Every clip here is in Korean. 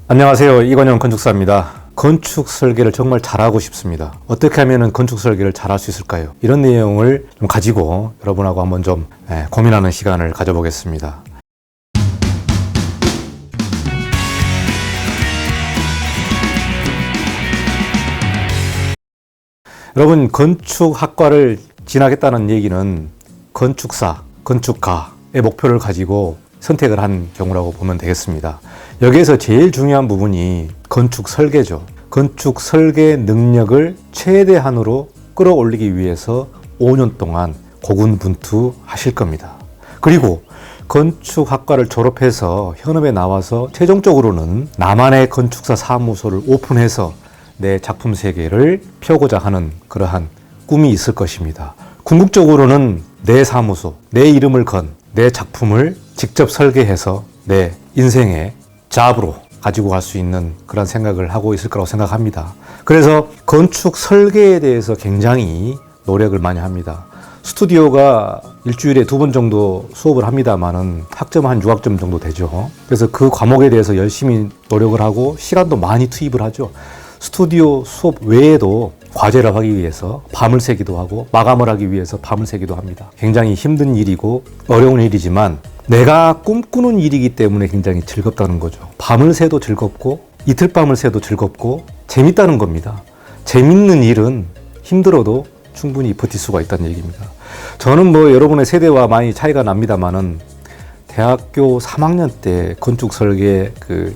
안녕하세요. 이건영 건축사입니다. 건축 설계를 정말 잘하고 싶습니다. 어떻게 하면 건축 설계를 잘할 수 있을까요? 이런 내용을 좀 가지고 여러분하고 한번 좀 고민하는 시간을 가져보겠습니다. 여러분, 건축학과를 진학했다는 얘기는 건축사, 건축가의 목표를 가지고 선택을 한 경우라고 보면 되겠습니다. 여기에서 제일 중요한 부분이 건축 설계죠. 건축 설계 능력을 최대한으로 끌어올리기 위해서 5년 동안 고군분투하실 겁니다. 그리고 건축학과를 졸업해서 현업에 나와서 최종적으로는 나만의 건축사 사무소를 오픈해서 내 작품 세계를 펴고자 하는 그러한 꿈이 있을 것입니다. 궁극적으로는 내 사무소, 내 이름을 건 내 작품을 직접 설계해서 내 인생의 잡으로 가지고 갈 수 있는 그런 생각을 하고 있을 거라고 생각합니다. 그래서 건축 설계에 대해서 굉장히 노력을 많이 합니다. 스튜디오가 일주일에 2번 정도 수업을 합니다만은 학점 한 6학점 정도 되죠. 그래서 그 과목에 대해서 열심히 노력을 하고 시간도 많이 투입을 하죠. 스튜디오 수업 외에도 과제를 하기 위해서 밤을 새기도 하고 마감을 하기 위해서 밤을 새기도 합니다. 굉장히 힘든 일이고 어려운 일이지만 내가 꿈꾸는 일이기 때문에 굉장히 즐겁다는 거죠. 밤을 새도 즐겁고 이틀 밤을 새도 즐겁고 재밌다는 겁니다. 재밌는 일은 힘들어도 충분히 버틸 수가 있다는 얘기입니다. 저는 여러분의 세대와 많이 차이가 납니다만은 대학교 3학년 때 건축 설계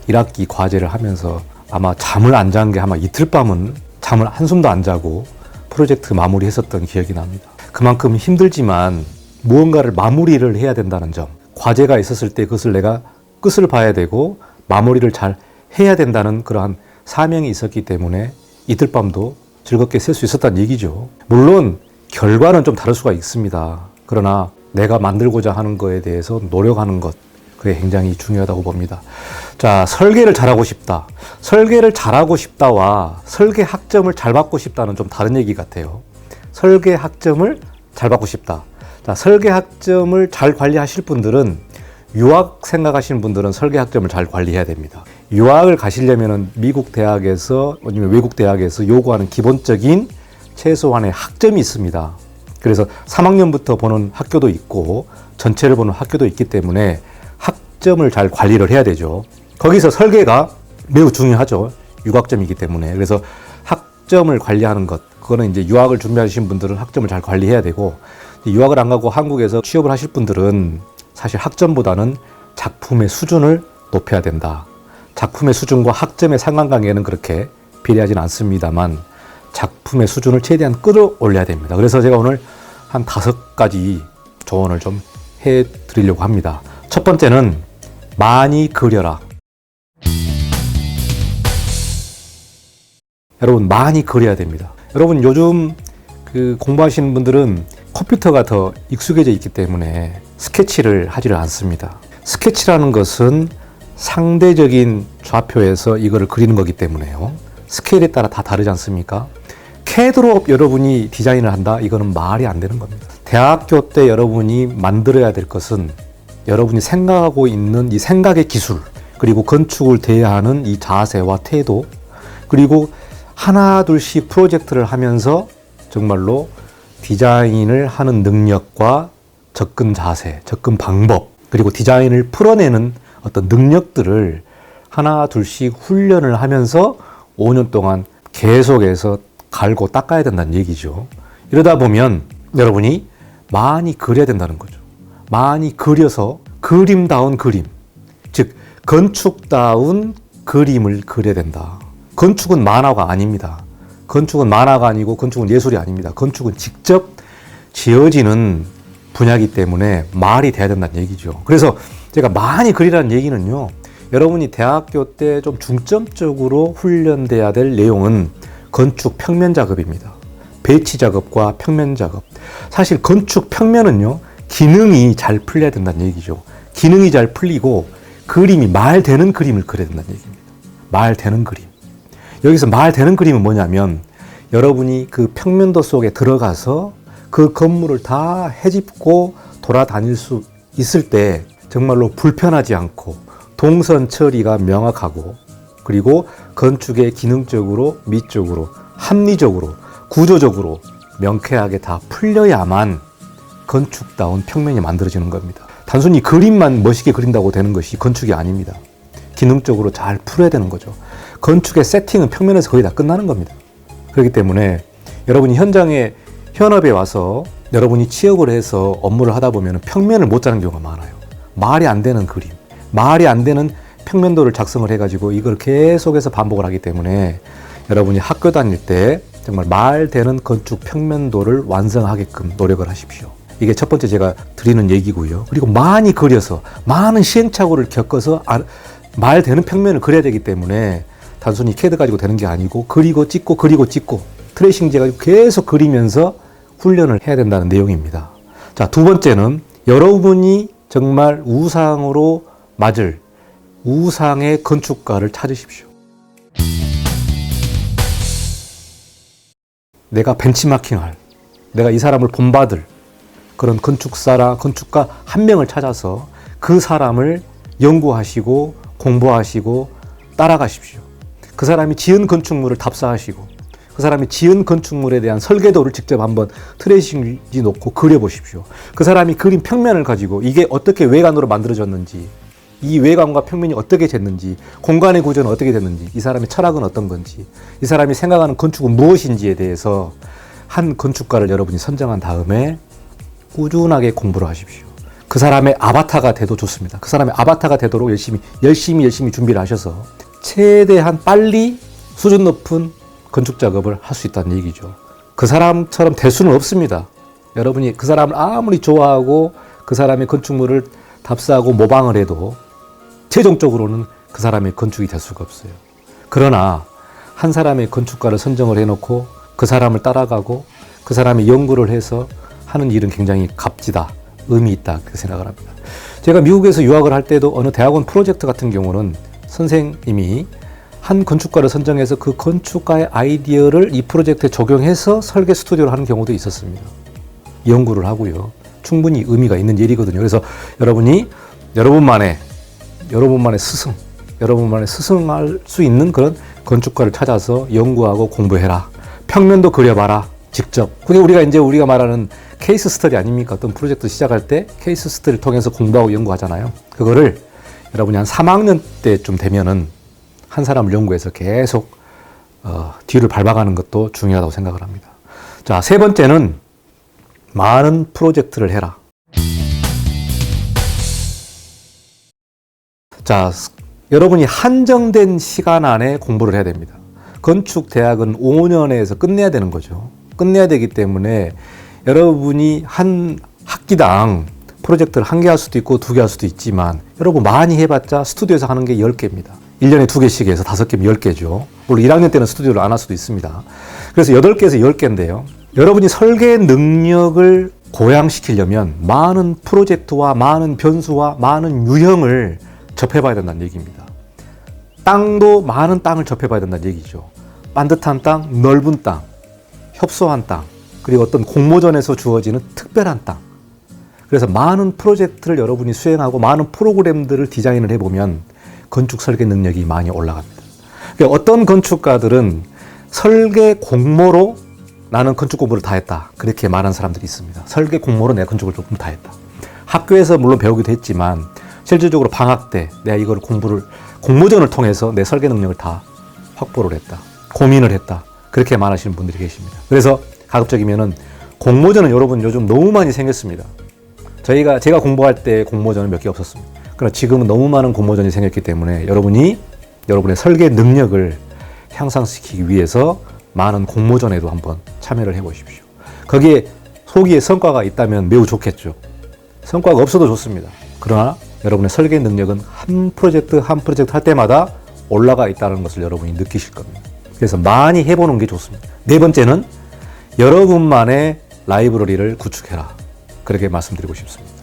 1학기 과제를 하면서 아마 잠을 안 잔 게 아마 이틀 밤은 잠을 한숨도 안 자고 프로젝트 마무리 했었던 기억이 납니다. 그만큼 힘들지만 무언가를 마무리를 해야 된다는 점, 과제가 있었을 때 그것을 내가 끝을 봐야 되고 마무리를 잘 해야 된다는 그러한 사명이 있었기 때문에 이틀 밤도 즐겁게 셀 수 있었다는 얘기죠. 물론 결과는 좀 다를 수가 있습니다. 그러나 내가 만들고자 하는 것에 대해서 노력하는 것, 그게 굉장히 중요하다고 봅니다. 자, 설계를 잘하고 싶다. 설계를 잘하고 싶다와 설계 학점을 잘 받고 싶다는 좀 다른 얘기 같아요. 설계 학점을 잘 받고 싶다. 자, 설계 학점을 잘 관리하실 분들은 유학 생각하시는 분들은 설계 학점을 잘 관리해야 됩니다. 유학을 가시려면 미국 대학에서 아니면 외국 대학에서 요구하는 기본적인 최소한의 학점이 있습니다. 그래서 3학년부터 보는 학교도 있고 전체를 보는 학교도 있기 때문에 학점을 잘 관리를 해야 되죠. 거기서 설계가 매우 중요하죠. 유학점이기 때문에. 그래서 학점을 관리하는 것, 그거는 이제 유학을 준비하신 분들은 학점을 잘 관리해야 되고, 유학을 안 가고 한국에서 취업을 하실 분들은 사실 학점보다는 작품의 수준을 높여야 된다. 작품의 수준과 학점의 상관관계는 그렇게 비례하지는 않습니다만 작품의 수준을 최대한 끌어올려야 됩니다. 그래서 제가 오늘 한 5가지 조언을 좀 해드리려고 합니다. 첫 번째는 많이 그려라. 여러분, 많이 그려야 됩니다. 여러분, 요즘 공부하시는 분들은 컴퓨터가 더 익숙해져 있기 때문에 스케치를 하지를 않습니다. 스케치라는 것은 상대적인 좌표에서 이거를 그리는 거기 때문에요. 스케일에 따라 다 다르지 않습니까? CAD로 여러분이 디자인을 한다? 이거는 말이 안 되는 겁니다. 대학교 때 여러분이 만들어야 될 것은 여러분이 생각하고 있는 이 생각의 기술, 그리고 건축을 대하는 이 자세와 태도, 그리고 하나 둘씩 프로젝트를 하면서 정말로 디자인을 하는 능력과 접근 자세, 접근 방법, 그리고 디자인을 풀어내는 어떤 능력들을 하나 둘씩 훈련을 하면서 5년 동안 계속해서 갈고 닦아야 된다는 얘기죠. 이러다 보면 여러분이 많이 그려야 된다는 거죠. 많이 그려서 그림다운 그림, 즉 건축다운 그림을 그려야 된다. 건축은 만화가 아닙니다. 건축은 만화가 아니고 건축은 예술이 아닙니다. 건축은 직접 지어지는 분야이기 때문에 말이 돼야 된다는 얘기죠. 그래서 제가 많이 그리라는 얘기는요, 여러분이 대학교 때 좀 중점적으로 훈련돼야 될 내용은 건축 평면 작업입니다. 배치 작업과 평면 작업. 사실 건축 평면은요, 기능이 잘 풀려야 된다는 얘기죠. 기능이 잘 풀리고 그림이 말되는 그림을 그려야 된다는 얘기입니다. 말되는 그림. 여기서 말되는 그림은 뭐냐면 여러분이 그 평면도 속에 들어가서 그 건물을 다 헤집고 돌아다닐 수 있을 때 정말로 불편하지 않고 동선 처리가 명확하고 그리고 건축의 기능적으로, 미적으로, 합리적으로, 구조적으로 명쾌하게 다 풀려야만 건축다운 평면이 만들어지는 겁니다. 단순히 그림만 멋있게 그린다고 되는 것이 건축이 아닙니다. 기능적으로 잘 풀어야 되는 거죠. 건축의 세팅은 평면에서 거의 다 끝나는 겁니다. 그렇기 때문에 여러분이 현장에 현업에 와서 여러분이 취업을 해서 업무를 하다 보면 평면을 못 짜는 경우가 많아요. 말이 안 되는 그림, 말이 안 되는 평면도를 작성을 해가지고 이걸 계속해서 반복을 하기 때문에 여러분이 학교 다닐 때 정말 말되는 건축 평면도를 완성하게끔 노력을 하십시오. 이게 첫 번째 제가 드리는 얘기고요. 그리고 많이 그려서 많은 시행착오를 겪어서 말되는 평면을 그려야 되기 때문에 단순히 CAD 가지고 되는 게 아니고 그리고 찍고 트레이싱제 가지고 계속 그리면서 훈련을 해야 된다는 내용입니다. 자, 두 번째는 여러분이 정말 우상으로 맞을 우상의 건축가를 찾으십시오. 내가 벤치마킹할, 내가 이 사람을 본받을 그런 건축가 한 명을 찾아서 그 사람을 연구하시고 공부하시고 따라가십시오. 그 사람이 지은 건축물을 답사하시고 그 사람이 지은 건축물에 대한 설계도를 직접 한번 트레이싱지 놓고 그려보십시오. 그 사람이 그린 평면을 가지고 이게 어떻게 외관으로 만들어졌는지, 이 외관과 평면이 어떻게 됐는지, 공간의 구조는 어떻게 됐는지, 이 사람의 철학은 어떤 건지, 이 사람이 생각하는 건축은 무엇인지에 대해서 한 건축가를 여러분이 선정한 다음에 꾸준하게 공부를 하십시오. 그 사람의 아바타가 돼도 좋습니다. 그 사람의 아바타가 되도록 열심히 준비를 하셔서 최대한 빨리 수준 높은 건축 작업을 할 수 있다는 얘기죠. 그 사람처럼 될 수는 없습니다. 여러분이 그 사람을 아무리 좋아하고 그 사람의 건축물을 답사하고 모방을 해도 최종적으로는 그 사람의 건축이 될 수가 없어요. 그러나 한 사람의 건축가를 선정을 해놓고 그 사람을 따라가고 그 사람이 연구를 해서 하는 일은 굉장히 값지다, 의미 있다 그렇게 생각을 합니다. 제가 미국에서 유학을 할 때도 어느 대학원 프로젝트 같은 경우는 선생님이 한 건축가를 선정해서 그 건축가의 아이디어를 이 프로젝트에 적용해서 설계 스튜디오를 하는 경우도 있었습니다. 연구를 하고요. 충분히 의미가 있는 일이거든요. 그래서 여러분이 여러분만의 스승할 수 있는 그런 건축가를 찾아서 연구하고 공부해라. 평면도 그려봐라. 직접. 그게 우리가 말하는 케이스 스터디 아닙니까? 어떤 프로젝트 시작할 때 케이스 스터디를 통해서 공부하고 연구하잖아요. 그거를 여러분이 한 3학년 때쯤 되면은 한 사람을 연구해서 계속 뒤를 밟아가는 것도 중요하다고 생각을 합니다. 자, 세 번째는 많은 프로젝트를 해라. 자, 여러분이 한정된 시간 안에 공부를 해야 됩니다. 건축 대학은 5년에서 끝내야 되는 거죠. 끝내야 되기 때문에 여러분이 한 학기당 프로젝트를 1개 할 수도 있고 2개 할 수도 있지만 여러분 많이 해봤자 스튜디오에서 하는 게 10개입니다. 1년에 2개씩 해서 5개면 10개죠. 물론 1학년 때는 스튜디오를 안 할 수도 있습니다. 그래서 8개에서 10개인데요. 여러분이 설계 능력을 고양시키려면 많은 프로젝트와 많은 변수와 많은 유형을 접해봐야 된다는 얘기입니다. 땅도 많은 땅을 접해봐야 된다는 얘기죠. 반듯한 땅, 넓은 땅, 협소한 땅, 그리고 어떤 공모전에서 주어지는 특별한 땅. 그래서 많은 프로젝트를 여러분이 수행하고 많은 프로그램들을 디자인을 해보면 건축 설계 능력이 많이 올라갑니다. 그러니까 어떤 건축가들은 설계 공모로 나는 건축 공부를 다 했다. 그렇게 말하는 사람들이 있습니다. 설계 공모로 내 건축을 조금 다 했다. 학교에서 물론 배우기도 했지만 실질적으로 방학 때 내가 이걸 공모전을 통해서 내 설계 능력을 다 확보를 했다. 고민을 했다. 그렇게 말하시는 분들이 계십니다. 그래서 가급적이면은 공모전은 여러분 요즘 너무 많이 생겼습니다. 제가 공부할 때 공모전은 몇 개 없었습니다. 그러나 지금은 너무 많은 공모전이 생겼기 때문에 여러분의 설계 능력을 향상시키기 위해서 많은 공모전에도 한번 참여를 해보십시오. 거기에 소기의 성과가 있다면 매우 좋겠죠. 성과가 없어도 좋습니다. 그러나 여러분의 설계 능력은 한 프로젝트 할 때마다 올라가 있다는 것을 여러분이 느끼실 겁니다. 그래서 많이 해보는 게 좋습니다. 네 번째는 여러분만의 라이브러리를 구축해라. 그렇게 말씀드리고 싶습니다.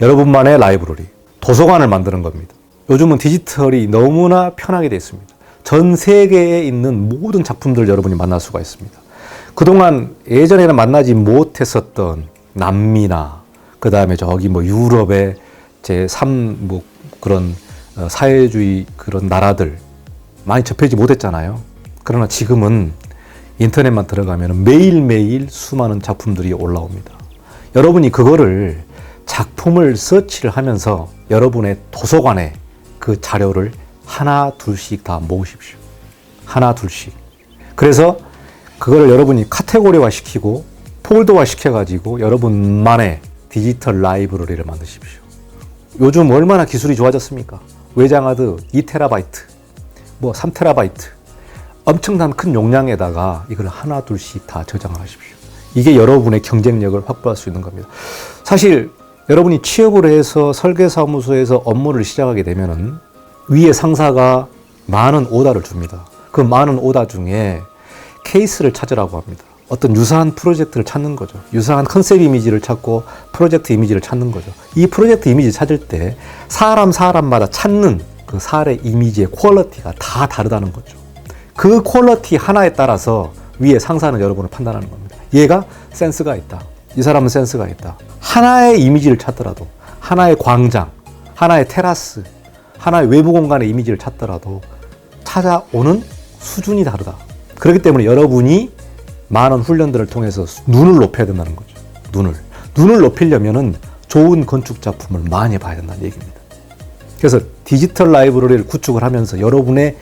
여러분만의 라이브러리, 도서관을 만드는 겁니다. 요즘은 디지털이 너무나 편하게 되어 있습니다. 전 세계에 있는 모든 작품들을 여러분이 만날 수가 있습니다. 그동안 예전에는 만나지 못했었던 남미나 그 다음에 저기 유럽의 제3 뭐 그런 사회주의 그런 나라들 많이 접하지 못했잖아요. 그러나 지금은 인터넷만 들어가면 매일매일 수많은 작품들이 올라옵니다. 여러분이 그거를 작품을 서치를 하면서 여러분의 도서관에 그 자료를 하나 둘씩 다 모으십시오. 하나 둘씩. 그래서 그거를 여러분이 카테고리화 시키고 폴더화 시켜가지고 여러분만의 디지털 라이브러리를 만드십시오. 요즘 얼마나 기술이 좋아졌습니까? 외장하드 2TB, 뭐 3TB, 엄청난 큰 용량에다가 이걸 하나 둘씩 다 저장을 하십시오. 이게 여러분의 경쟁력을 확보할 수 있는 겁니다. 사실 여러분이 취업을 해서 설계사무소에서 업무를 시작하게 되면은 위에 상사가 많은 오다를 줍니다. 그 많은 오다 중에 케이스를 찾으라고 합니다. 어떤 유사한 프로젝트를 찾는 거죠. 유사한 컨셉 이미지를 찾고 프로젝트 이미지를 찾는 거죠. 이 프로젝트 이미지 찾을 때 사람마다 찾는 그 사례 이미지의 퀄리티가 다 다르다는 거죠. 그 퀄리티 하나에 따라서 위에 상사는 여러분을 판단하는 겁니다. 얘가 센스가 있다. 이 사람은 센스가 있다. 하나의 이미지를 찾더라도, 하나의 광장, 하나의 테라스, 하나의 외부 공간의 이미지를 찾더라도 찾아오는 수준이 다르다. 그렇기 때문에 여러분이 많은 훈련들을 통해서 눈을 높여야 된다는 거죠. 눈을 높이려면은 좋은 건축 작품을 많이 봐야 된다는 얘기입니다. 그래서 디지털 라이브러리를 구축을 하면서 여러분의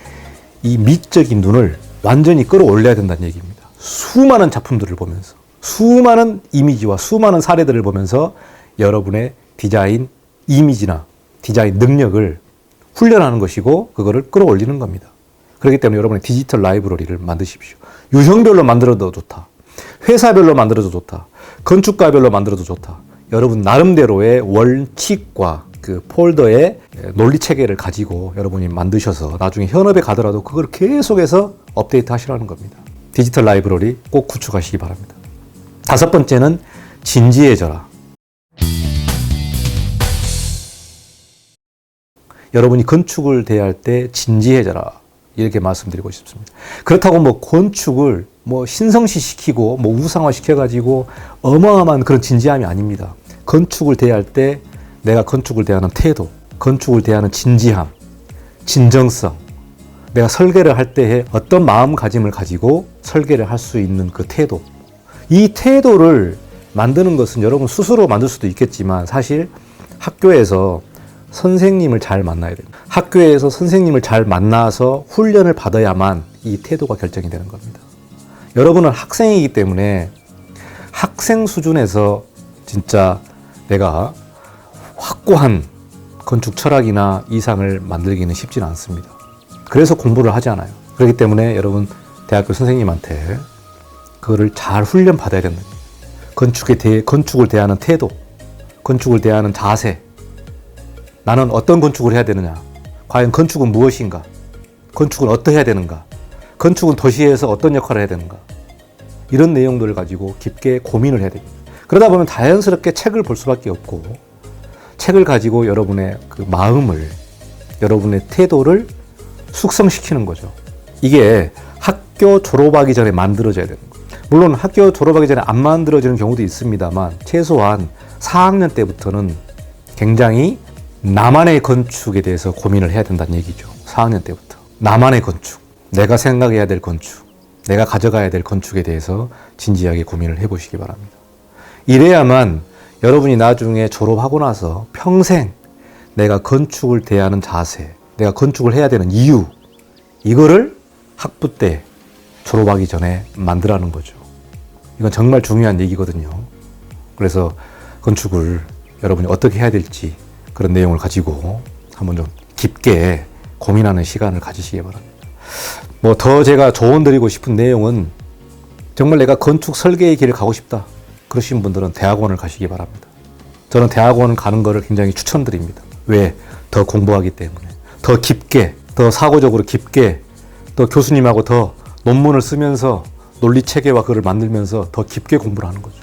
이 미적인 눈을 완전히 끌어올려야 된다는 얘기입니다. 수많은 작품들을 보면서, 수많은 이미지와 수많은 사례들을 보면서 여러분의 디자인 이미지나 디자인 능력을 훈련하는 것이고 그거를 끌어올리는 겁니다. 그렇기 때문에 여러분의 디지털 라이브러리를 만드십시오. 유형별로 만들어도 좋다. 회사별로 만들어도 좋다. 건축가별로 만들어도 좋다. 여러분 나름대로의 원칙과 그 폴더의 논리 체계를 가지고 여러분이 만드셔서 나중에 현업에 가더라도 그걸 계속해서 업데이트 하시라는 겁니다. 디지털 라이브러리 꼭 구축하시기 바랍니다. 5번째는 진지해져라. 여러분이 건축을 대할 때 진지해져라. 이렇게 말씀드리고 싶습니다. 그렇다고 뭐 건축을 뭐 신성시 시키고 뭐 우상화 시켜가지고 어마어마한 그런 진지함이 아닙니다. 건축을 대할 때 내가 건축을 대하는 태도, 건축을 대하는 진지함, 진정성, 내가 설계를 할 때에 어떤 마음가짐을 가지고 설계를 할 수 있는 그 태도, 이 태도를 만드는 것은 여러분 스스로 만들 수도 있겠지만 사실 학교에서 선생님을 잘 만나야 됩니다. 학교에서 선생님을 잘 만나서 훈련을 받아야만 이 태도가 결정이 되는 겁니다. 여러분은 학생이기 때문에 학생 수준에서 진짜 내가 확고한 건축 철학이나 이상을 만들기는 쉽지는 않습니다. 그래서 공부를 하잖아요. 그렇기 때문에 여러분 대학교 선생님한테 그거를 잘 훈련 받아야 된다. 건축을 대하는 태도, 건축을 대하는 자세, 나는 어떤 건축을 해야 되느냐, 과연 건축은 무엇인가, 건축은 어떠해야 되는가, 건축은 도시에서 어떤 역할을 해야 되는가, 이런 내용들을 가지고 깊게 고민을 해야 됩니다. 그러다 보면 자연스럽게 책을 볼 수밖에 없고 책을 가지고 여러분의 그 마음을, 여러분의 태도를 숙성시키는 거죠. 이게 학교 졸업하기 전에 만들어져야 되는 거예요. 물론 학교 졸업하기 전에 안 만들어지는 경우도 있습니다만 최소한 4학년 때부터는 굉장히 나만의 건축에 대해서 고민을 해야 된다는 얘기죠. 4학년 때부터. 나만의 건축, 내가 생각해야 될 건축, 내가 가져가야 될 건축에 대해서 진지하게 고민을 해보시기 바랍니다. 이래야만 여러분이 나중에 졸업하고 나서 평생 내가 건축을 대하는 자세, 내가 건축을 해야 되는 이유, 이거를 학부 때 졸업하기 전에 만들라는 거죠. 이건 정말 중요한 얘기거든요. 그래서 건축을 여러분이 어떻게 해야 될지 그런 내용을 가지고 한번 좀 깊게 고민하는 시간을 가지시기 바랍니다. 뭐 더 제가 조언 드리고 싶은 내용은 정말 내가 건축 설계의 길을 가고 싶다 그러신 분들은 대학원을 가시기 바랍니다. 저는 대학원 가는 거를 굉장히 추천드립니다. 왜? 더 공부하기 때문에. 더 깊게, 더 사고적으로 깊게, 또 교수님하고 더 논문을 쓰면서 논리 체계와 그걸 만들면서 더 깊게 공부를 하는 거죠.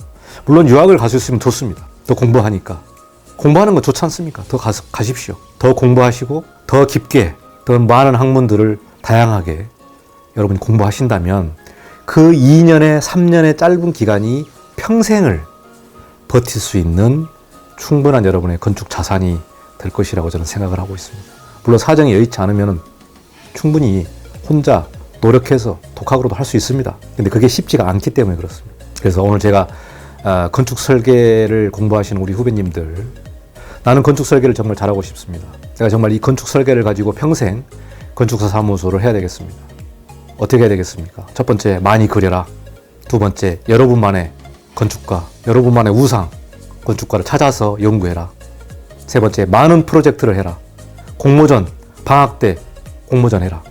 물론 유학을 갈 수 있으면 좋습니다. 더 공부하니까. 공부하는 건 좋지 않습니까? 더 가십시오. 더 공부하시고 더 깊게, 더 많은 학문들을 다양하게 여러분이 공부하신다면 그 2년에 3년의 짧은 기간이 평생을 버틸 수 있는 충분한 여러분의 건축 자산이 될 것이라고 저는 생각을 하고 있습니다. 물론 사정이 여의치 않으면 충분히 혼자 노력해서 독학으로도 할 수 있습니다. 근데 그게 쉽지가 않기 때문에 그렇습니다. 그래서 오늘 제가 건축 설계를 공부하시는 우리 후배님들, 나는 건축 설계를 정말 잘하고 싶습니다. 내가 정말 이 건축 설계를 가지고 평생 건축사 사무소를 해야 되겠습니다. 어떻게 해야 되겠습니까? 첫 번째, 많이 그려라. 두 번째, 여러분만의 건축가, 여러분만의 우상 건축가를 찾아서 연구해라. 세 번째, 많은 프로젝트를 해라. 공모전, 방학 때 공모전 해라.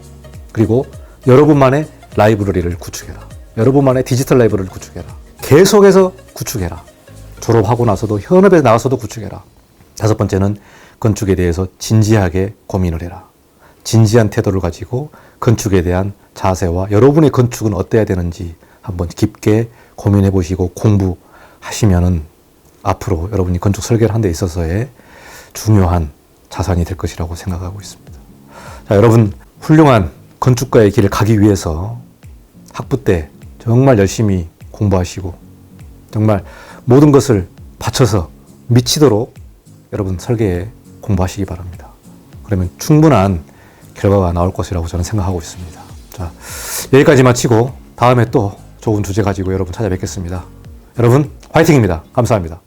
그리고 여러분만의 라이브러리를 구축해라. 여러분만의 디지털 라이브러리를 구축해라. 계속해서 구축해라. 졸업하고 나서도, 현업에 나가서도 구축해라. 다섯 번째는 건축에 대해서 진지하게 고민을 해라. 진지한 태도를 가지고 건축에 대한 자세와 여러분의 건축은 어때야 되는지 한번 깊게 고민해 보시고 공부하시면은 앞으로 여러분이 건축 설계를 하는 데 있어서의 중요한 자산이 될 것이라고 생각하고 있습니다. 자, 여러분 훌륭한 건축가의 길을 가기 위해서 학부 때 정말 열심히 공부하시고 정말 모든 것을 바쳐서 미치도록 여러분 설계에 공부하시기 바랍니다. 그러면 충분한 결과가 나올 것이라고 저는 생각하고 있습니다. 자, 여기까지 마치고 다음에 또 좋은 주제 가지고 여러분 찾아뵙겠습니다. 여러분 화이팅입니다. 감사합니다.